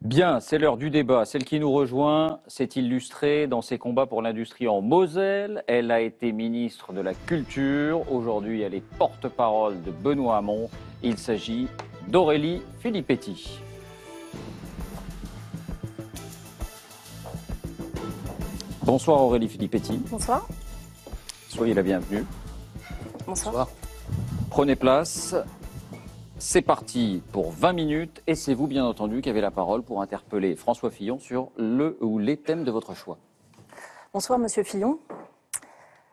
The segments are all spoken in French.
Bien, c'est l'heure du débat. Celle qui nous rejoint s'est illustrée dans ses combats pour l'industrie en Moselle. Elle a été ministre de la Culture. Aujourd'hui, elle est porte-parole de Benoît Hamon. Il s'agit d'Aurélie Filippetti. Bonsoir Aurélie Filippetti. Bonsoir. Soyez la bienvenue. Bonsoir. Prenez place. C'est parti pour 20 minutes et c'est vous bien entendu qui avez la parole pour interpeller François Fillon sur le ou les thèmes de votre choix. Bonsoir Monsieur Fillon.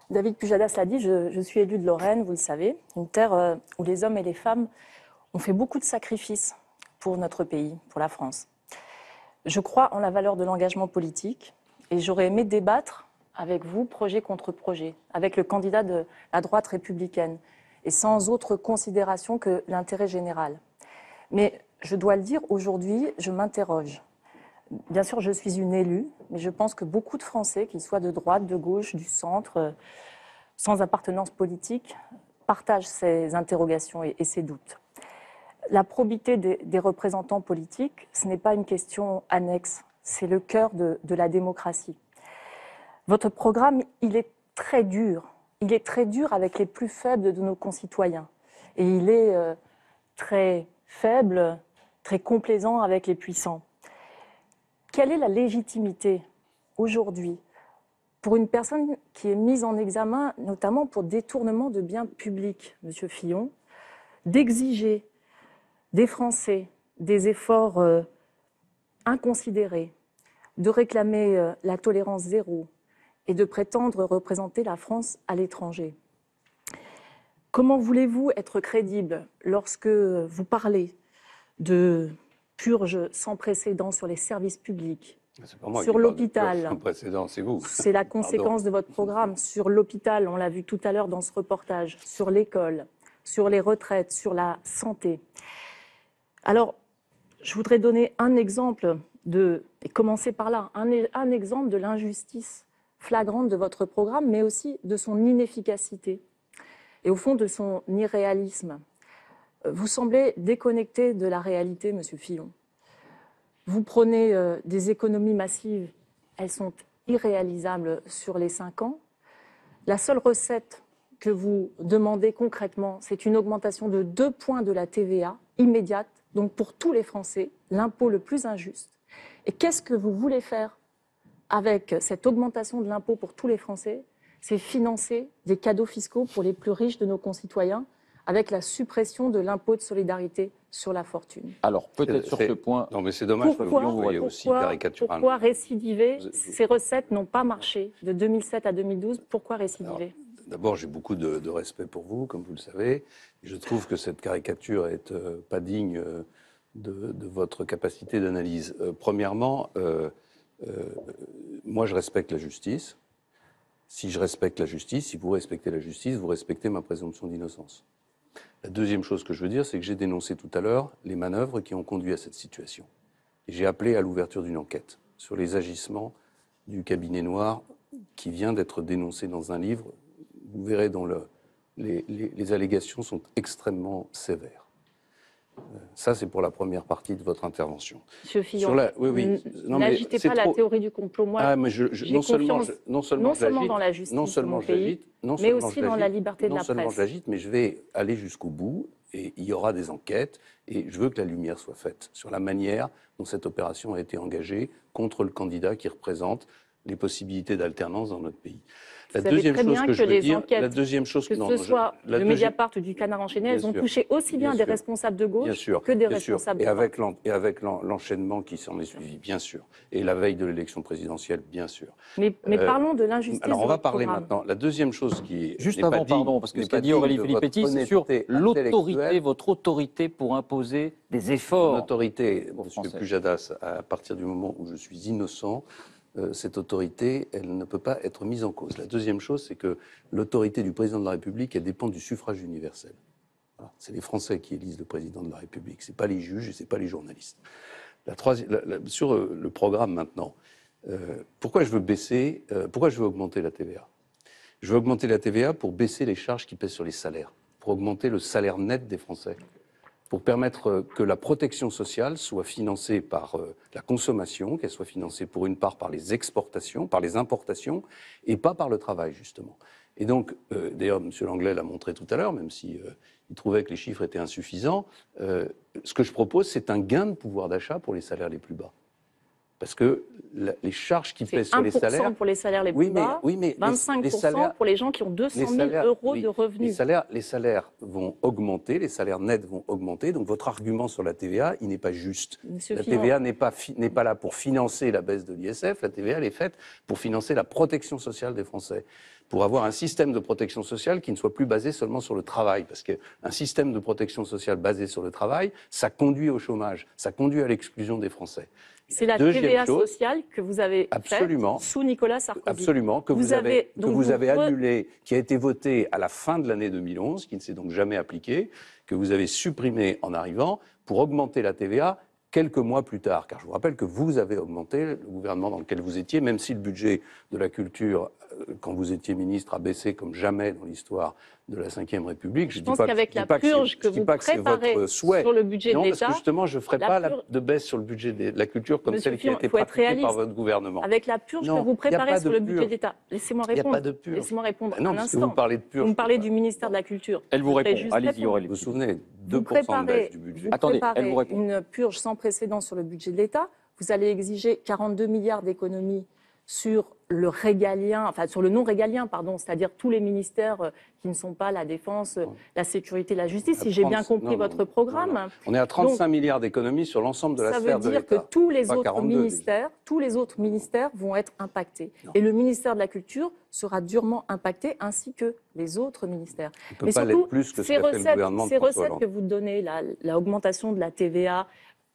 David Pujadas l'a dit, je suis élu de Lorraine, vous le savez, une terre où les hommes et les femmes ont fait beaucoup de sacrifices pour notre pays, pour la France. Je crois en la valeur de l'engagement politique et j'aurais aimé débattre avec vous, projet contre projet, avec le candidat de la droite républicaine, et sans autre considération que l'intérêt général. Mais je dois le dire, aujourd'hui, je m'interroge. Bien sûr, je suis une élue, mais je pense que beaucoup de Français, qu'ils soient de droite, de gauche, du centre, sans appartenance politique, partagent ces interrogations et ces doutes. La probité des représentants politiques, ce n'est pas une question annexe, c'est le cœur de la démocratie. Votre programme, il est très dur. Il est très dur avec les plus faibles de nos concitoyens. Et il est très faible, très complaisant avec les puissants. Quelle est la légitimité aujourd'hui pour une personne qui est mise en examen, notamment pour détournement de biens publics, Monsieur Fillon, d'exiger des Français des efforts inconsidérés, de réclamer la tolérance zéro, et de prétendre représenter la France à l'étranger? Comment voulez-vous être crédible lorsque vous parlez de purge sans précédent sur les services publics, sur l'hôpital? Sans précédent, c'est vous. C'est la conséquence de votre programme. Sur l'hôpital, on l'a vu tout à l'heure dans ce reportage, sur l'école, sur les retraites, sur la santé. Alors, je voudrais donner un exemple et commencer par là, un exemple de l'injustice flagrante de votre programme, mais aussi de son inefficacité et au fond de son irréalisme. Vous semblez déconnecté de la réalité, Monsieur Fillon. Vous prenez des économies massives, elles sont irréalisables sur les 5 ans. La seule recette que vous demandez concrètement, c'est une augmentation de 2 points de la TVA immédiate, donc pour tous les Français, l'impôt le plus injuste. Et qu'est-ce que vous voulez faire avec cette augmentation de l'impôt pour tous les Français? C'est financer des cadeaux fiscaux pour les plus riches de nos concitoyens avec la suppression de l'impôt de solidarité sur la fortune. Alors peut-être sur ce point... Non mais c'est dommage que vous voyez aussi caricatural. Pourquoi récidiver? Ces recettes n'ont pas marché de 2007 à 2012. Pourquoi récidiver? D'abord, j'ai beaucoup de respect pour vous, comme vous le savez. Je trouve que cette caricature est pas digne de votre capacité d'analyse. Premièrement... moi, je respecte la justice. Si je respecte la justice, si vous respectez la justice, vous respectez ma présomption d'innocence. La deuxième chose que je veux dire, c'est que j'ai dénoncé tout à l'heure les manœuvres qui ont conduit à cette situation. Et j'ai appelé à l'ouverture d'une enquête sur les agissements du cabinet noir qui vient d'être dénoncé dans un livre. Vous verrez dont les allégations sont extrêmement sévères. Ça, c'est pour la première partie de votre intervention. Monsieur Fillon, n'agitez pas la théorie du complot. Moi, non seulement dans la justice de mon pays, mais aussi dans la liberté de la presse. Non seulement j'agite, mais je vais aller jusqu'au bout et il y aura des enquêtes et je veux que la lumière soit faite sur la manière dont cette opération a été engagée contre le candidat qui représente les possibilités d'alternance dans notre pays. La deuxième chose que je veux dire, la deuxième chose que ce soit le Mediapart ou du Canard enchaîné, elles ont touché aussi bien des responsables de gauche que des responsables de droite. Et avec l'enchaînement qui s'en est suivi, bien sûr. Et la veille de l'élection présidentielle, bien sûr. Mais parlons de l'injustice. Alors on va parler maintenant. La deuxième chose qui est juste avant, pardon, parce que ce qu'a dit Aurélie Filippetti, c'est sur l'autorité, votre autorité pour imposer des efforts. L'autorité, Monsieur Pujadas, à partir du moment où je suis innocent. Cette autorité, elle ne peut pas être mise en cause. La deuxième chose, c'est que l'autorité du président de la République, elle dépend du suffrage universel. Voilà. C'est les Français qui élisent le président de la République, ce n'est pas les juges et ce n'est pas les journalistes. Sur le programme maintenant, pourquoi je veux augmenter la TVA? Je veux augmenter la TVA pour baisser les charges qui pèsent sur les salaires, pour augmenter le salaire net des Français. pour permettre que la protection sociale soit financée par la consommation, qu'elle soit financée pour une part par les exportations, par les importations, et pas par le travail, justement. Et donc, d'ailleurs, M. Langlais l'a montré tout à l'heure, même si il trouvait que les chiffres étaient insuffisants, ce que je propose, c'est un gain de pouvoir d'achat pour les salaires les plus bas. Parce que les charges qui pèsent sur les salaires... 1% pour les salaires les plus bas, oui, mais 25% les salaires, pour les gens qui ont 200 000 euros de revenus. Les salaires vont augmenter, les salaires nets vont augmenter. Donc votre argument sur la TVA, il n'est pas juste. Monsieur La Fillon. TVA n'est pas là pour financer la baisse de l'ISF. La TVA, elle est faite pour financer la protection sociale des Français. Pour avoir un système de protection sociale qui ne soit plus basé seulement sur le travail. Parce qu'un système de protection sociale basé sur le travail, ça conduit au chômage, ça conduit à l'exclusion des Français. C'est la TVA sociale que vous avez faite sous Nicolas Sarkozy. Absolument, que vous avez annulée, qui a été votée à la fin de l'année 2011, qui ne s'est donc jamais appliquée, que vous avez supprimée en arrivant pour augmenter la TVA quelques mois plus tard. Car je vous rappelle que vous avez augmenté, le gouvernement dans lequel vous étiez, même si le budget de la culture, quand vous étiez ministre, a baissé comme jamais dans l'histoire de la Ve République. Je pense qu'avec la purge que vous préparez sur le budget de l'État... Non, parce que justement, je ne ferai pas de baisse sur le budget de la culture comme celle qui a été pratiquée par votre gouvernement. Avec la purge que vous préparez sur le budget de l'État. Laissez-moi répondre. Il n'y a pas de purge. Laissez-moi répondre non, un parce instant. Que vous parlez de purge. Vous me parlez du ministère de la Culture. Elle vous répond. Allez-y, Aurélie. Vous vous souvenez, 2% de baisse du budget. Attendez, elle vous répond. Une purge sans précédent sur le budget de l'État. Vous allez exiger 42 milliards d'économies sur le régalien, enfin sur le non régalien, pardon, c'est-à-dire tous les ministères qui ne sont pas la défense, la sécurité, la justice, si j'ai bien compris votre programme. Non. On est à 35 milliards d'économies sur l'ensemble de la sphère de l'État. Ça veut dire que tous les autres ministères vont être impactés. Non. Et le ministère de la Culture sera durement impacté, ainsi que les autres ministères. Il ne peut pas l'être plus que ce qu'a fait le gouvernement de François Hollande. Ces recettes que vous donnez, la augmentation de la TVA,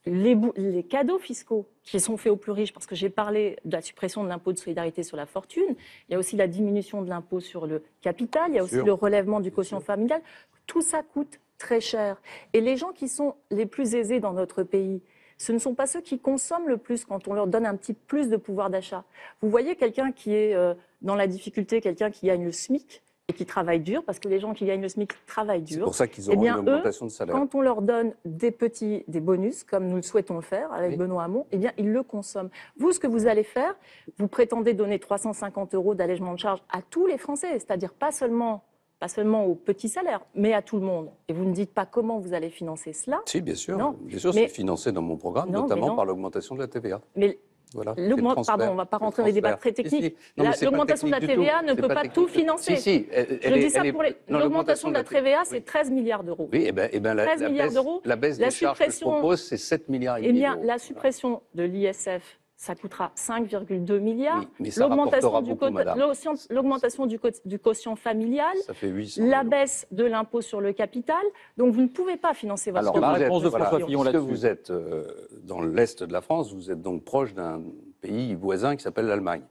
les cadeaux fiscaux qui sont faits aux plus riches, parce que j'ai parlé de la suppression de l'impôt de solidarité sur la fortune, il y a aussi la diminution de l'impôt sur le capital, il y a aussi le relèvement du quotient familial. Tout ça coûte très cher. Et les gens qui sont les plus aisés dans notre pays, ce ne sont pas ceux qui consomment le plus quand on leur donne un petit plus de pouvoir d'achat. Vous voyez quelqu'un qui est dans la difficulté, quelqu'un qui gagne le SMIC, et qui travaillent dur, parce que les gens qui gagnent le SMIC travaillent dur. C'est pour ça qu'ils auront une augmentation de salaire. Quand on leur donne des bonus, comme nous le souhaitons le faire avec Benoît Hamon, eh bien, ils le consomment. Vous, ce que vous allez faire, vous prétendez donner 350 € d'allègement de charges à tous les Français, c'est-à-dire pas seulement aux petits salaires, mais à tout le monde. Et vous ne dites pas comment vous allez financer cela. Si, bien sûr. Non, bien sûr, c'est financé dans mon programme, notamment par l'augmentation de la TVA. Mais voilà, pardon, on ne va pas rentrer dans des débats très techniques. L'augmentation de la TVA ne peut pas tout financer. Je dis ça pour l'augmentation de la TVA, c'est 13 milliards d'euros. Oui, et bien la baisse des charges que je propose, c'est 7 milliards et demi d'euros. La suppression de l'ISF, ça coûtera 5,2 milliards. Oui, mais ça rapportera beaucoup, madame. L'augmentation du quotient familial, ça fait 800 la baisse de l'impôt sur le capital. Donc vous ne pouvez pas financer votre... Alors la réponse de François Fillon là-dessus. Puisque vous êtes dans l'est de la France, vous êtes donc proche d'un pays voisin qui s'appelle l'Allemagne,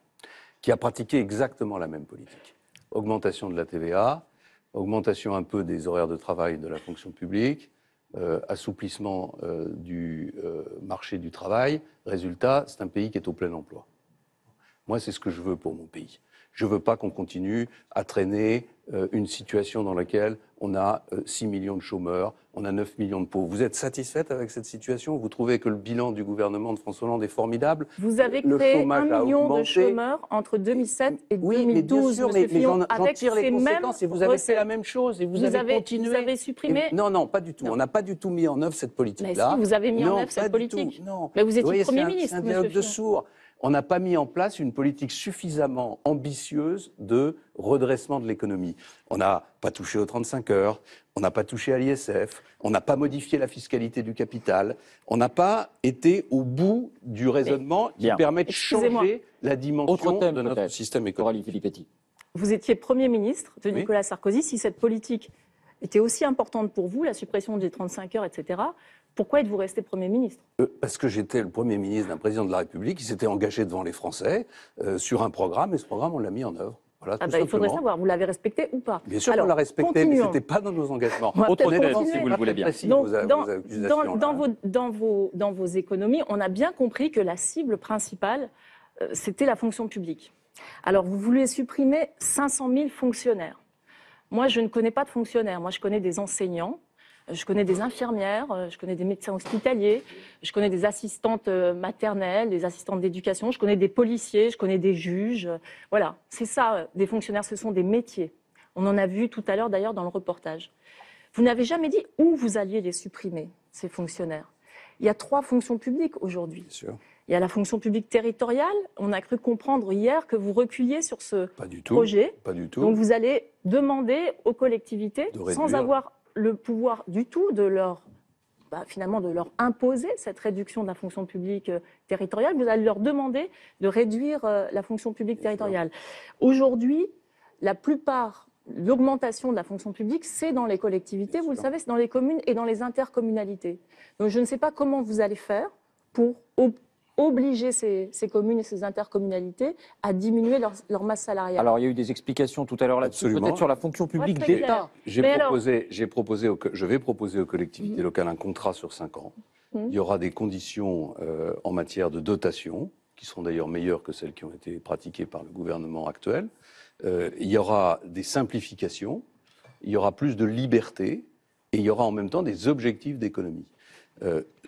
qui a pratiqué exactement la même politique. Augmentation de la TVA, augmentation un peu des horaires de travail de la fonction publique, assouplissement du marché du travail. Résultat, c'est un pays qui est au plein emploi. Moi, c'est ce que je veux pour mon pays. Je ne veux pas qu'on continue à traîner une situation dans laquelle on a 6 millions de chômeurs, on a 9 millions de pauvres. Vous êtes satisfaite avec cette situation? Vous trouvez que le bilan du gouvernement de François Hollande est formidable? Vous avez créé 1 million de chômeurs entre 2007 et 2012, mais j'en tire les conséquences et vous avez fait la même chose et vous avez continué. Vous avez supprimé... Non, pas du tout. On n'a pas du tout mis en œuvre cette politique-là. Mais si, vous avez mis en œuvre cette politique. Non. Mais vous étiez Premier ministre, c'est un dialogue de sourds. On n'a pas mis en place une politique suffisamment ambitieuse de redressement de l'économie. On n'a pas touché aux 35 heures, on n'a pas touché à l'ISF, on n'a pas modifié la fiscalité du capital, on n'a pas été au bout du raisonnement qui permet de changer la dimension de notre système économique. Vous étiez Premier ministre de Nicolas Sarkozy. Si cette politique était aussi importante pour vous, la suppression des 35 heures, etc., pourquoi êtes-vous resté Premier ministre? Parce que j'étais le Premier ministre d'un président de la République qui s'était engagé devant les Français sur un programme, et ce programme, on l'a mis en œuvre. Voilà, il faudrait savoir, vous l'avez respecté ou pas? Bien sûr qu'on l'a respecté, mais ce n'était pas dans nos engagements. Autre thème, si vous le voulez bien. Donc, dans vos économies, on a bien compris que la cible principale, c'était la fonction publique. Alors, vous voulez supprimer 500 000 fonctionnaires. Moi, je ne connais pas de fonctionnaires. Moi, je connais des enseignants. Je connais des infirmières, je connais des médecins hospitaliers, je connais des assistantes maternelles, des assistantes d'éducation, je connais des policiers, je connais des juges. Voilà, c'est ça, des fonctionnaires, ce sont des métiers. On en a vu tout à l'heure d'ailleurs dans le reportage. Vous n'avez jamais dit où vous alliez les supprimer, ces fonctionnaires. Il y a 3 fonctions publiques aujourd'hui. Bien sûr. Il y a la fonction publique territoriale. On a cru comprendre hier que vous reculiez sur ce projet. Pas du tout. Donc vous allez demander aux collectivités, sans avoir le pouvoir du tout de leur, finalement de leur imposer cette réduction de la fonction publique territoriale, vous allez leur demander de réduire la fonction publique territoriale. Aujourd'hui, la plupart, l'augmentation de la fonction publique, c'est dans les collectivités, vous le savez, c'est dans les communes et dans les intercommunalités. Donc je ne sais pas comment vous allez faire pour obliger ces communes et ces intercommunalités à diminuer leur masse salariale. Alors, il y a eu des explications tout à l'heure là-dessus, peut-être sur la fonction publique d'État. Je vais proposer aux collectivités locales un contrat sur 5 ans. Il y aura des conditions en matière de dotation, qui seront d'ailleurs meilleures que celles qui ont été pratiquées par le gouvernement actuel. Il y aura des simplifications, il y aura plus de liberté, et il y aura en même temps des objectifs d'économie.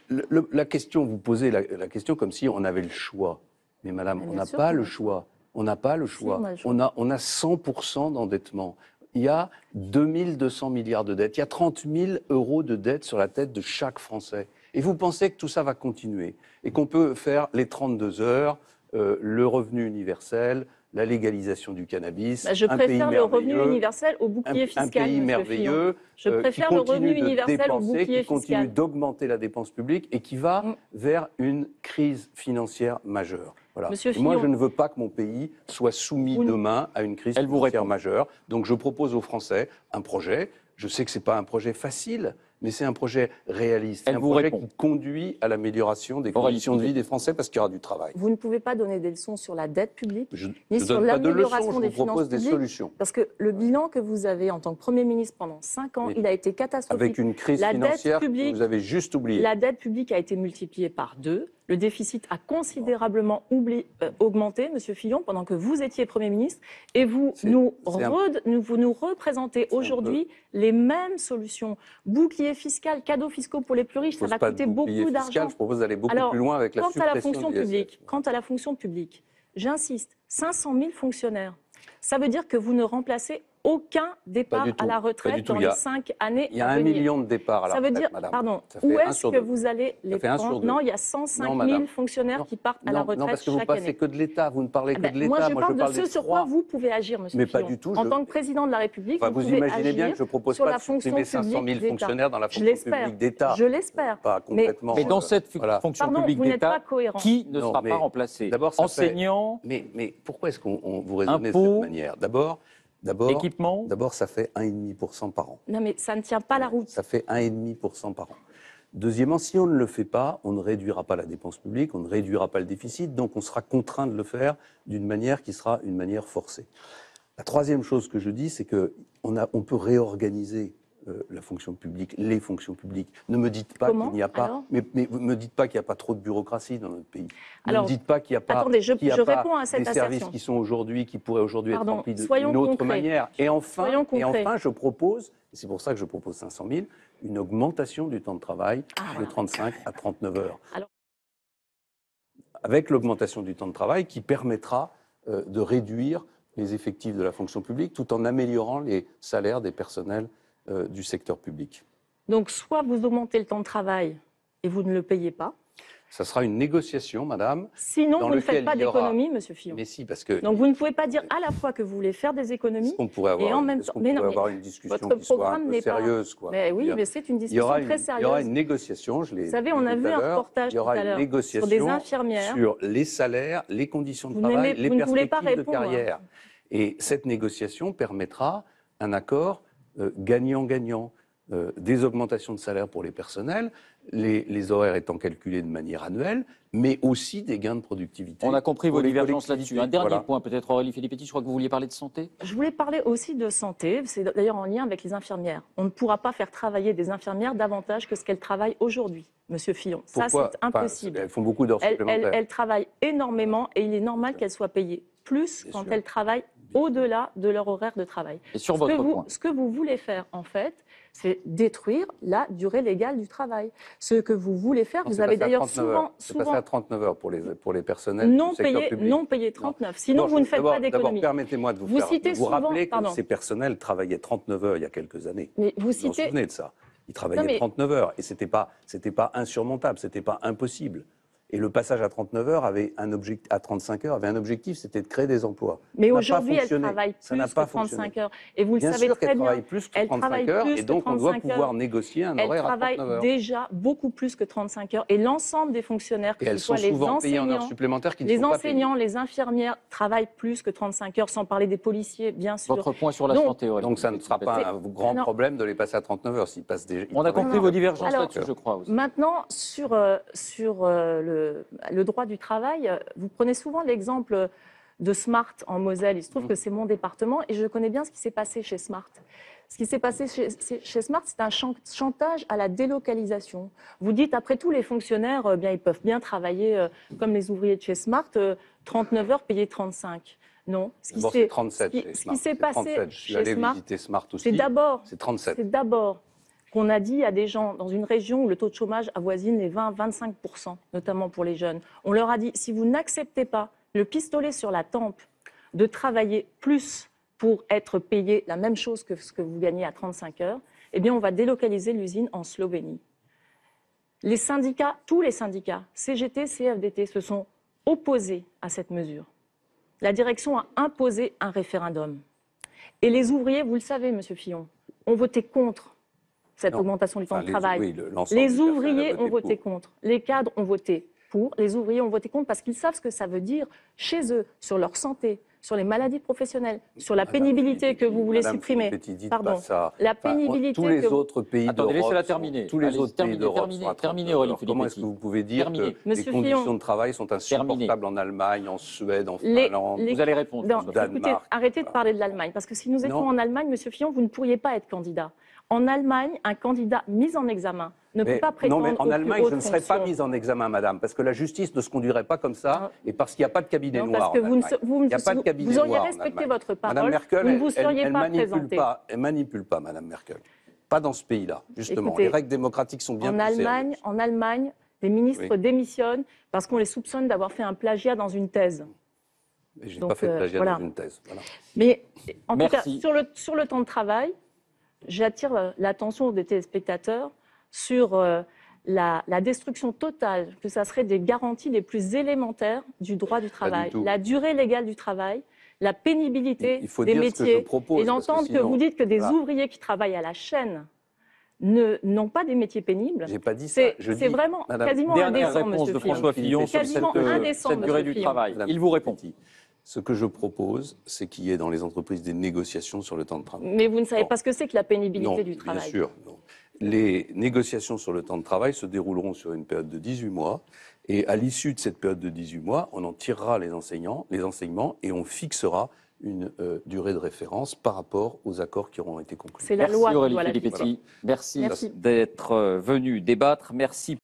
La question, vous posez la question comme si on avait le choix. Mais madame, on n'a pas le choix. On n'a pas le choix. On a 100% d'endettement. Il y a 2200 milliards de dettes. Il y a 30 000 euros de dettes sur la tête de chaque Français. Et vous pensez que tout ça va continuer et qu'on peut faire les 32 heures, le revenu universel, la légalisation du cannabis. Je préfère le revenu universel au bouclier fiscal. Un pays merveilleux je préfère le revenu universel au bouclier fiscal. Qui continue d'augmenter la dépense publique et qui va vers une crise financière majeure. Voilà. Et moi, je ne veux pas que mon pays soit soumis demain à une crise financière majeure. Donc je propose aux Français un projet. Je sais que ce n'est pas un projet facile, mais c'est un projet réaliste. C'est un projet qui conduit à l'amélioration des conditions de vie des Français parce qu'il y aura du travail. Vous ne pouvez pas donner des leçons sur la dette publique, ni sur l'amélioration des finances publiques. Solutions. Parce que le bilan que vous avez en tant que Premier ministre pendant 5 ans, il a été catastrophique. Avec une crise financière que vous avez juste oubliée. La dette publique a été multipliée par 2. Le déficit a considérablement augmenté, Monsieur Fillon, pendant que vous étiez Premier ministre. Et vous nous représentez aujourd'hui les mêmes solutions. Bouclier fiscal, cadeaux fiscaux pour les plus riches, ça va coûter beaucoup d'argent. Je propose d'aller beaucoup plus loin avec la suppression de l'ISF. Quant à la fonction publique, j'insiste, 500 000 fonctionnaires. Ça veut dire que vous ne remplacez aucun départ à la retraite dans les 5 années à venir. Il y a 1 million de départs à la retraite, madame. madame. Pardon, où est-ce que vous allez les prendre? Non, il y a 105 000 fonctionnaires qui partent à la retraite chaque année. Non, parce que vous ne passez que de l'État, vous ne parlez que de l'État. Moi, je parle de ce sur quoi vous pouvez agir, monsieur Fillon. Mais pas du tout. En tant que président de la République, vous pouvez imaginez bien agir que je ne propose sur pas la de fonction supprimer publique 500 000 fonctionnaires dans la fonction publique d'État. Je l'espère. Pas complètement. Mais dans cette fonction publique d'État, qui ne sera pas remplacé? Enseignants. Mais pourquoi est-ce qu'on vous raisonnez de cette manière? D'abord, ça fait 1,5% par an. Non, mais ça ne tient pas la route. Ça fait 1,5% par an. Deuxièmement, si on ne le fait pas, on ne réduira pas la dépense publique, on ne réduira pas le déficit, donc on sera contraint de le faire d'une manière qui sera une manière forcée. La troisième chose que je dis, c'est qu'on peut réorganiser la fonction publique, les fonctions publiques. Ne me dites pas qu'il n'y a pas, mais me dites pas qu'il n'y a pas trop de bureaucratie dans notre pays. Ne me dites pas qu'il n'y a pas, des services qui sont aujourd'hui, qui pourraient aujourd'hui être remplis d'une autre manière. Et enfin, je propose, et c'est pour ça que je propose 500 000, une augmentation du temps de travail de 35 à 39 heures. Avec l'augmentation du temps de travail qui permettra de réduire les effectifs de la fonction publique tout en améliorant les salaires des personnels du secteur public. Donc, soit vous augmentez le temps de travail et vous ne le payez pas. Ça sera une négociation, madame. Sinon, vous ne faites pas d'économie, monsieur Fillon. Mais si, parce que... Donc, vous ne pouvez pas dire à la fois que vous voulez faire des économies et en même temps... Mais non, avoir une discussion qui soit un peu sérieuse, quoi. Mais oui, mais c'est une discussion très sérieuse. Il y aura une négociation, je l'ai dit. Vous savez, on a vu un reportage tout à l'heure sur des infirmières. Sur les salaires, les conditions de travail, les perspectives de carrière. Et cette négociation permettra un accord gagnant-gagnant, des augmentations de salaire pour les personnels, les horaires étant calculés de manière annuelle, mais aussi des gains de productivité. On a compris vos divergences là-dessus. Un dernier point, peut-être Aurélie Filippetti, je crois que vous vouliez parler de santé. Je voulais parler aussi de santé, c'est d'ailleurs en lien avec les infirmières. On ne pourra pas faire travailler des infirmières davantage que ce qu'elles travaillent aujourd'hui, monsieur Fillon. Ça, c'est impossible. Elles font beaucoup d'heures supplémentaires. Elles travaillent énormément et il est normal qu'elles soient payées plus quand elles travaillent au-delà de leur horaire de travail. Et sur votre point. Ce que vous voulez faire, en fait, c'est détruire la durée légale du travail. Ce que vous voulez faire, Non, vous c'est avez passé à d'ailleurs 39 heures. C'est passé à 39 heures pour les personnels non du secteur payé, public. non payé 39. Sinon, Non, vous ne faites pas D'abord, d'économie. permettez-moi de Vous citez vous souvent- rappeler que pardon. ces personnels travaillaient 39 heures il y a quelques années. Mais vous Vous vous citez... souvenez de ça? Ils travaillaient Non, mais- 39 heures et c'était pas insurmontable, c'était pas impossible. Et le passage à 39 heures avait un objectif, à 35 heures avait un objectif, c'était de créer des emplois. Mais Ça n'a pas aujourd'hui, elle fonctionné. travaille Ça plus n'a que pas 35 fonctionné. heures. Et vous le Bien savez sûr très qu'elle bien. travaille plus que Elle 35 travaille heures plus et que donc on doit 35 pouvoir heures. négocier un Elle horaire à travaille 39 heures. déjà beaucoup plus que 35 heures. Et l'ensemble des fonctionnaires, que Et ce elles sont soit les souvent payées en heures enseignants, supplémentaires qui ne les sont pas payées. enseignants, les infirmières travaillent plus que 35 heures, sans parler des policiers, bien sûr. Votre point sur la Donc- santé, Aurélie. Donc ça ne sera pas un grand Non. problème de les passer à 39 heures s'ils passent déjà. On a compris vos divergences Alors, là-dessus, je crois aussi. Maintenant, sur le droit du travail, vous prenez souvent l'exemple de Smart en Moselle. Il se trouve que c'est mon département et je connais bien ce qui s'est passé chez Smart. Ce qui s'est passé chez Smart, c'est un chantage à la délocalisation. Vous dites, après tout, les fonctionnaires, ils peuvent bien travailler comme les ouvriers de chez Smart, 39 heures payées 35. Non. Bon, c'est 37 chez Ce Smart. qui s'est C'est passé 37. Je suis chez allé Smart, visiter Smart aussi. c'est d'abord C'est 37. c'est d'abord qu'on a dit à des gens dans une région où le taux de chômage avoisine les 20-25%, notamment pour les jeunes. On leur a dit, si vous n'acceptez pas le pistolet sur la tempe de travailler plus pour être payé la même chose que ce que vous gagnez à 35 heures, eh bien, on va délocaliser l'usine en Slovénie. Les syndicats, tous les syndicats, CGT, CFDT, se sont opposés à cette mesure. La direction a imposé un référendum. Et les ouvriers, vous le savez, Monsieur Fillon, ont voté contre cette Non. augmentation du temps Enfin, de travail. oui, l'ensemble Les du personnel ouvriers a ont voté pour. contre. Les cadres ont voté pour. Les ouvriers ont voté contre parce qu'ils savent ce que ça veut dire chez eux, sur leur santé, sur les maladies professionnelles, sur la pénibilité que vous voulez Madame supprimer. Filippetti, dites Pardon. pas ça. La Enfin, pénibilité tous les que vous- autres pays Attendez, d'Europe laissez-la sont- terminer. Tous les Allez, autres pays d'Europe terminez, sont à terminez, 39 Aurélie heures. Comment est-ce Filippetti. que vous pouvez dire Terminez. que Monsieur les conditions Fillon. de travail sont insupportables en Allemagne, en Suède, en Les- Finlande les- Vous allez répondre. Non, François. Danemark, écoutez, arrêtez de voilà. parler de l'Allemagne, parce que si nous étions Non. en Allemagne, Monsieur Fillon, vous ne pourriez pas être candidat. En Allemagne, un candidat mis en examen ne peut pas prétendre non, mais en aux plus Allemagne, je hautes ne serais pas fonctions. mise en examen, madame, parce que la justice ne se conduirait pas comme ça, Non. et parce qu'il n'y a pas de cabinet Non, noir. parce que en vous, ne Allemagne. se- vous, Il n'y a pas de cabinet vous auriez noir en respecté Allemagne. votre parole, Madame Merkel, vous ne vous seriez elle pas manipule présenté. pas. Elle manipule pas, Madame Merkel. Pas dans ce pays-là, justement. Écoutez, les règles démocratiques sont bien En plus Allemagne, sérieuses. les ministres Oui. démissionnent parce qu'on les soupçonne d'avoir fait un plagiat dans une thèse. Et je n'ai Donc, pas fait de plagiat voilà. dans une thèse. Voilà. Mais en Merci. tout cas, sur le temps de travail, j'attire l'attention des téléspectateurs sur la destruction totale, que ça serait des garanties les plus élémentaires du droit du travail. tout. La durée légale du travail, la pénibilité Il faut des dire ce que métiers. je propose, Et parce que d'entendre que sinon- vous dites que des Voilà. ouvriers qui travaillent à la chaîne n'ont pas des métiers pénibles. J'ai pas dit ça. C'est Je c'est dis, vraiment Madame, quasiment Dernière indécent, réponse Monsieur de Fillon. François Fillon sur Quasiment indécent, cette durée Monsieur du Fillon. travail. Madame Il vous répond. Filippetti, ce que je propose, c'est qu'il y ait dans les entreprises des négociations sur le temps de travail. Mais vous ne savez Non. pas ce que c'est que la pénibilité Non, du travail. bien sûr. Non. Les négociations sur le temps de travail se dérouleront sur une période de 18 mois. Et à l'issue de cette période de 18 mois, on en tirera les enseignements et on fixera une durée de référence par rapport aux accords qui auront été conclus. C'est la Merci loi qui Aurélie doit la Filippetti. Merci, Merci. d'être venu débattre. Merci